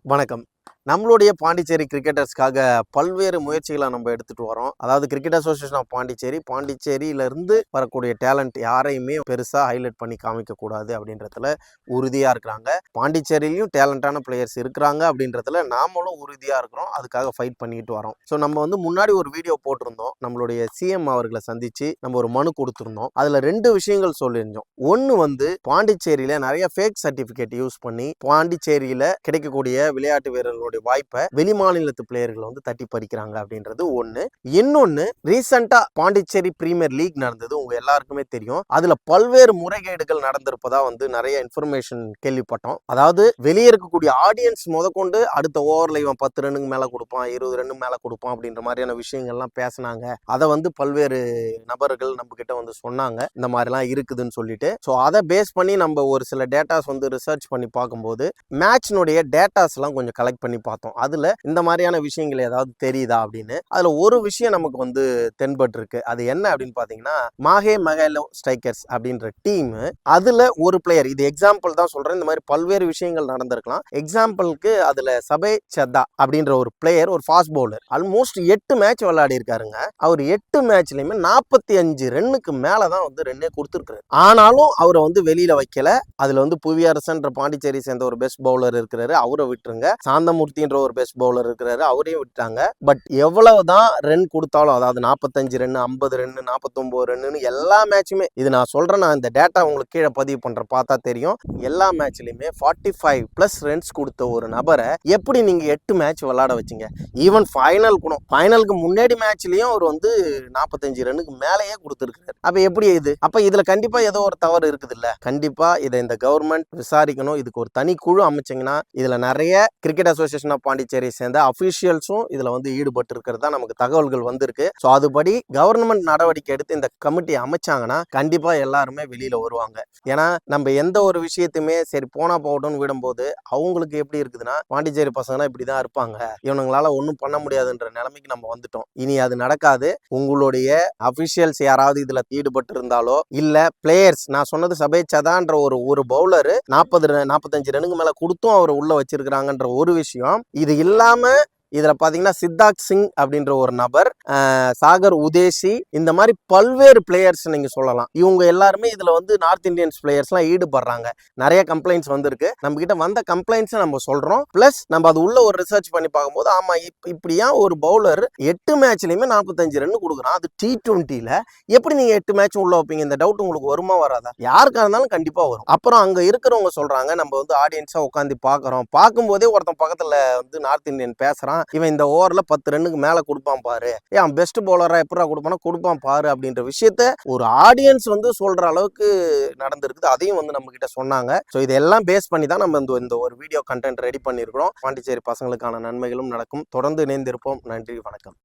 வணக்கம். நம்மளுடைய பாண்டிச்சேரி கிரிக்கெட்டர்ஸ்க்காக பல்வேறு முயற்சிகளை நம்ம எடுத்துட்டு வரோம். அதாவது கிரிக்கெட் அசோசியேஷன் ஆஃப் பாண்டிச்சேரியிலிருந்து வரக்கூடிய டேலண்ட் யாரையுமே பெருசா ஹைலைட் பண்ணி காமிக்க கூடாது அப்படின்றதுல உறுதியா இருக்கிறாங்க. பாண்டிச்சேரியிலையும் டேலண்டான பிளேயர்ஸ் இருக்கிறாங்க அப்படின்றதுல நாமளும் உறுதியா இருக்கிறோம். அதுக்காக ஃபைட் பண்ணிட்டு வரோம். ஸோ நம்ம வந்து முன்னாடி ஒரு வீடியோ போட்டிருந்தோம். நம்மளுடைய சிஎம் அவர்களை சந்திச்சு நம்ம ஒரு மனு கொடுத்திருந்தோம். அதுல 2 விஷயங்கள் சொல்லியிருந்தோம். ஒன்னு வந்து பாண்டிச்சேரியில நிறைய ஃபேக் சர்டிபிகேட் யூஸ் பண்ணி பாண்டிச்சேரியில கிடைக்கக்கூடிய விளையாட்டு வீரர்களுடைய வாய்ப்பை வெளிமாநிலத்து பிளேயர்கள் வந்து தட்டி பறிக்கிறாங்க அப்படின்றது ஒண்ணு. இன்னொன்னு, ரீசெண்டா பாண்டிச்சேரி பிரீமியர் லீக் நடந்தது, உங்க எல்லாருக்குமே தெரியும். அதுல பல்வேறு முறைகேடுகள் நடந்திருப்பதா வந்து நிறைய இன்ஃபர்மேஷன் கேள்விப்பட்டோம். அதாவது வெளியே இருக்கக்கூடிய ஆடியன்ஸ் முதற்கொண்டு அடுத்த ஓவர்ல இவன் 10 ரன்னுக்கு மேல கொடுப்பான், 20 ரன் மேல கொடுப்பான் அப்படின்ற மாதிரியான விஷயங்கள்லாம் பேசினாங்க. அதை வந்து பல்வேறு நபர்கள் நம்ம கிட்ட வந்து சொன்னாங்க, இந்த மாதிரிலாம் இருக்குதுன்னு சொல்லிட்டு. ஸோ அதை பேஸ் பண்ணி நம்ம ஒரு சில டேட்டாஸ் வந்து ரிசர்ச் பண்ணி பார்க்கும்போது மேட்ச்னுடைய டேட்டாஸ் எல்லாம் கொஞ்சம் கலெக்ட் பண்ணி பார்த்தோம். அதுல இந்த மாதிரியான விஷயங்கள் ஏதாவது தெரியுதா அப்படின்னு. அதுல ஒரு விஷயம் நமக்கு வந்து தென்பட்டு இருக்கு. அது என்ன அப்படின்னு பாத்தீங்கன்னா, மாஹே மகேலோ ஸ்ட்ரைக்கர்ஸ் அப்படின்ற டீம், அதுல ஒரு பிளேயர், இது எக்ஸாம்பிள் தான் சொல்றேன், இந்த மாதிரி பல்வேறு விஷயங்கள் நடந்திருக்கலாம். எக்ஸாம்பிளுக்கு அதுல சபே சதா அப்படின்ற ஒரு பிளேயர், ஒரு ஃபாஸ்ட் பவுலர், ஆல்மோஸ்ட் 8 மேட்ச் விளையாடி இருக்காருங்க. அவர் 8 மேட்ச்லயுமே 45 ரன்னுக்கு மேலதான் வந்து ரன்னே கொடுத்துருக்காரு. ஆனாலும் அவரை வந்து வெளியில வைக்கல. அதுல வந்து புவியரசன்ற பாண்டிச்சேரி சேர்ந்த ஒரு பெஸ்ட் பவுலர் இருக்கிறாரு, அவரை விட்டுருங்க. சாந்தமூர்த்தின்ற ஒரு பெஸ்ட் பவுலர் இருக்கிறாரு, அவரையும் விட்டாங்க. பட் எவ்வளவுதான் ரன் கொடுத்தாலும், அதாவது 45 ரன், 50 ரன், 49 ரன்னு எல்லா மேட்சுமே, இது நான் சொல்றேன், நான் இந்த டேட்டா உங்களுக்கு கீழே பதிவு பண்றேன், பார்த்தா தெரியும். எல்லா மேட்ச்லயுமே 45 பிளஸ் ரன்ஸ் கொடுத்த ஒரு நபரை எப்படி நீங்க 8 மேட்ச் விளையாட வச்சீங்க? ஈவன் ஃபைனல் கூட, ஃபைனலுக்கு முன்னாடி மேட்ச்லயும் அவர் வந்து 45 ரன்னுக்கு மேலேயே கொடுத்துருக்காரு. அப்ப எப்படி இது? அப்ப இதுல கண்டிப்பா ஏதோ ஒரு தவறு இருக்குது இல்ல? கண்டிப்பா இதை இந்த கவர்மெண்ட் விசாரிக்கணும். இதுக்கு ஒரு தனி குழு அமைச்சிங்கன்னா, இதுல நிறைய கிரிக்கெட் அசோசியேஷன் ஆஃப் பாண்டிச்சேரி சேர்ந்த அபிஷியல்ஸும் இதுல வந்து ஈடுபட்டு இருக்கிறதா நமக்கு தகவல்கள் வந்திருக்கு. ஸோ அதுபடி கவர்மெண்ட் நடவடிக்கை எடுத்து இந்த கமிட்டி அமைச்சாங்கன்னா கண்டிப்பா எல்லாருமே வெளியில வருவாங்க. ஏன்னா நம்ம எந்த ஒரு விஷயத்தையுமே சரி போனா போகட்டும்னு விடும்போது அவங்களுக்கு எப்படி இருக்குதுன்னா, பாண்டிச்சேரி பசங்கன்னா இப்படிதான் இருப்பாங்க, இவனுங்களால ஒன்றும் பண்ண முடியாதுன்ற நிலைமைக்கு நம்ம வந்துட்டோம். இனி அது நடக்காது. உங்களுடைய அபிஷியல்ஸ் யாராவது இதுல ஈடுபட்டு இருந்தாலோ, இல்ல பிளேயர்ஸ், நான் சொன்னது சபே சதான்ற ஒரு பவுலர் 45 ரன்னுக்கு மேல கொடுத்தும் அவர் உள்ள வச்சிருக்கிறாங்கன்ற ஒரு விஷயம். இது இல்லாம இதுல பாத்தீங்கன்னா சித்தார்த் சிங் அப்படின்ற ஒரு நபர், சாகர் உதேசி, இந்த மாதிரி பல்வேறு பிளேயர்ஸ் நீங்க சொல்லலாம். இவங்க எல்லாருமே இதுல வந்து நார்த் இந்தியன்ஸ் பிளேயர்ஸ் எல்லாம் ஈடுபடுறாங்க. நிறைய கம்ப்ளைண்ட்ஸ் வந்திருக்கு. நம்ம கிட்ட வந்த கம்ப்ளைண்ட்ஸ் நம்ம சொல்றோம். பிளஸ் நம்ம அது உள்ள ஒரு ரிசர்ச் பண்ணி பார்க்கும்போது, ஆமா இப்படியா ஒரு பவுலர் 8 மேட்ச்லயுமே 45 ரன் கொடுக்குறான், அது T20ல எப்படி நீங்க 8 மேட்ச் உள்ள வைப்பீங்க? இந்த டவுட் உங்களுக்கு வருமா வராதா? யாருக்கா இருந்தாலும் கண்டிப்பா வரும். அப்புறம் அங்க இருக்கிறவங்க சொல்றாங்க, நம்ம வந்து ஆடியன்ஸா உட்காந்து பாக்குறோம், பார்க்கும்போதே ஒருத்தன் பக்கத்துல வந்து நார்த் இந்தியன் பேசுறான், இவன் இந்த ஓவர்ல 10 ரன்னுக்கு மேல கொடுப்பான் பாரு, ஏன் பெஸ்ட் பவுலரா எப்படா கொடுப்பானா, கொடுப்பான் பாரு அப்படின்ற விஷயத்த ஒரு ஆடியன்ஸ் வந்து சொல்ற அளவுக்கு நடந்திருக்குது. அதையும் வந்து நம்ம கிட்ட சொன்னாங்க. ஸோ இதெல்லாம் பேஸ் பண்ணி தான் நம்ம இந்த ஒரு வீடியோ கண்டென்ட் ரெடி பண்ணியிருக்கிறோம். பாண்டிச்சேரி பசங்களுக்கான நன்மைகளும் நடக்கும். தொடர்ந்து இணைந்திருப்போம். நன்றி, வணக்கம்.